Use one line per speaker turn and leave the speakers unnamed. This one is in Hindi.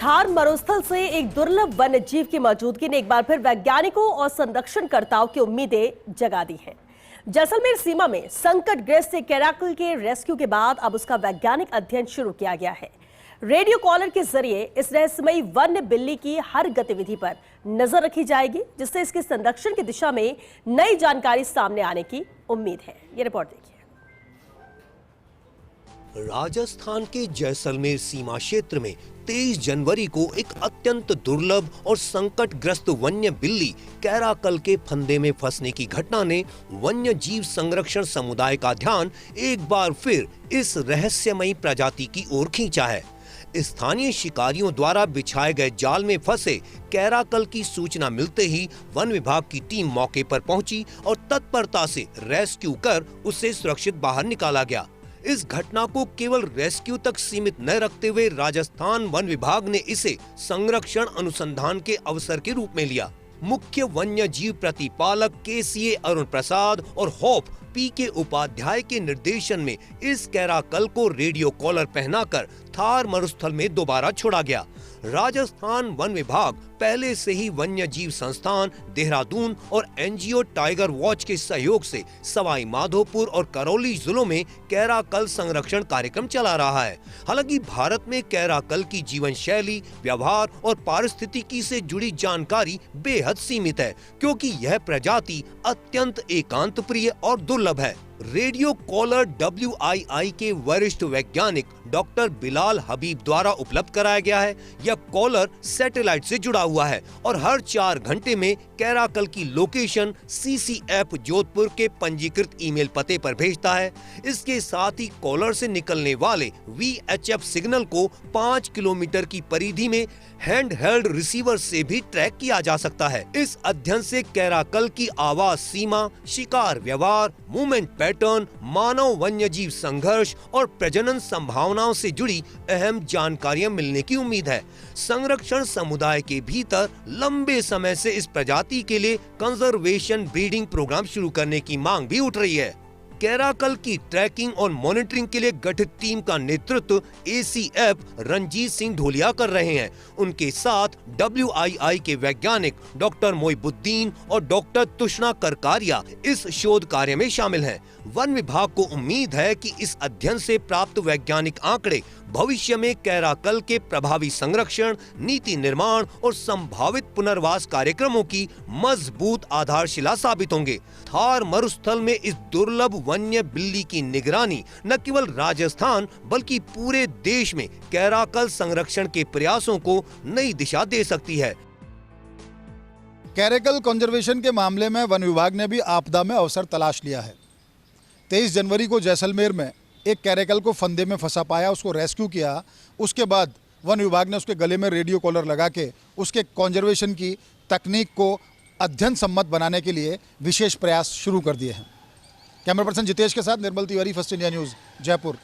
थार मरुस्थल से एक दुर्लभ वन्य जीव की मौजूदगी ने एक बार फिर वैज्ञानिकों और संरक्षणकर्ताओं की उम्मीदें जगा दी हैं। जैसलमेर सीमा में संकटग्रस्त कैराकल के रेस्क्यू के बाद अब उसका वैज्ञानिक अध्ययन शुरू किया गया है। रेडियो कॉलर के जरिए इस रहस्यमयी वन्य बिल्ली की हर गतिविधि पर नजर रखी जाएगी, जिससे इसके संरक्षण की दिशा में नई जानकारी सामने आने की उम्मीद है। ये रिपोर्ट देखिए।
राजस्थान के जैसलमेर सीमा क्षेत्र में 23 जनवरी को एक अत्यंत दुर्लभ और संकटग्रस्त वन्य बिल्ली कैराकल के फंदे में फंसने की घटना ने वन्य जीव संरक्षण समुदाय का ध्यान एक बार फिर इस रहस्यमयी प्रजाति की ओर खींचा है। स्थानीय शिकारियों द्वारा बिछाए गए जाल में फंसे कैराकल की सूचना मिलते ही वन विभाग की टीम मौके पर पहुंची और तत्परता से रेस्क्यू कर उसे सुरक्षित बाहर निकाला गया। इस घटना को केवल रेस्क्यू तक सीमित न रखते हुए राजस्थान वन विभाग ने इसे संरक्षण अनुसंधान के अवसर के रूप में लिया। मुख्य वन्य जीव प्रतिपालक KCA अरुण प्रसाद और होप PK उपाध्याय के निर्देशन में इस कैराकल को रेडियो कॉलर पहनाकर थार मरुस्थल में दोबारा छोड़ा गया। राजस्थान वन विभाग पहले से ही वन्य जीव संस्थान देहरादून और NGO टाइगर वॉच के सहयोग से सवाई माधोपुर और करौली जिलों में कैराकल संरक्षण कार्यक्रम चला रहा है। हालांकि भारत में कैराकल की जीवन शैली, व्यवहार और पारिस्थितिकी से जुड़ी जानकारी बेहद सीमित है, क्योंकि यह प्रजाति अत्यंत एकांत प्रिय और दुर्लभ है। रेडियो कॉलर WII के वरिष्ठ वैज्ञानिक डॉक्टर बिलाल हबीब द्वारा उपलब्ध कराया गया है। यह कॉलर सैटेलाइट से जुड़ा हुआ है और हर 4 घंटे में कैराकल की लोकेशन CCF जोधपुर के पंजीकृत ईमेल पते पर भेजता है। इसके साथ ही कॉलर से निकलने वाले VHF सिग्नल को 5 किलोमीटर की परिधि में हैंड हेल्ड रिसीवर से भी ट्रैक किया जा सकता है। इस अध्ययन से कैराकल की आवाज सीमा, शिकार व्यवहार, मूवमेंट पैटर्न, मानव वन्यजीव संघर्ष और प्रजनन संभावनाओं से जुड़ी अहम जानकारियां मिलने की उम्मीद है। संरक्षण समुदाय के भीतर लंबे समय से इस प्रजाति के लिए कंजर्वेशन ब्रीडिंग प्रोग्राम शुरू करने की मांग भी उठ रही है। कैराकल की ट्रैकिंग और मॉनिटरिंग के लिए गठित टीम का नेतृत्व ACF रंजीत सिंह ढोलिया कर रहे हैं। उनके साथ WII के वैज्ञानिक डॉक्टर मोइबुद्दीन और डॉक्टर तुष्णा करकारिया इस शोध कार्य में शामिल हैं। वन विभाग को उम्मीद है कि इस अध्ययन से प्राप्त वैज्ञानिक आंकड़े भविष्य में कैराकल के प्रभावी संरक्षण, नीति निर्माण और संभावित पुनर्वास कार्यक्रमों की मजबूत आधारशिला साबित होंगे। थार मरुस्थल में इस दुर्लभ वन्य बिल्ली की निगरानी न केवल राजस्थान बल्कि पूरे देश में कैराकल संरक्षण के प्रयासों को नई दिशा दे सकती है।
कैराकल कंजर्वेशन के मामले में वन विभाग ने भी आपदा में अवसर तलाश लिया है। 23 जनवरी को जैसलमेर में एक कैराकल को फंदे में फंसा पाया, उसको रेस्क्यू किया। उसके बाद वन विभाग ने उसके गले में रेडियो कॉलर लगा के उसके कंजर्वेशन की तकनीक को अध्ययन सम्मत बनाने के लिए विशेष प्रयास शुरू कर दिए हैं। कैमरा पर्सन जितेश के साथ Nirmal Tiwari, first India news, Jaipur.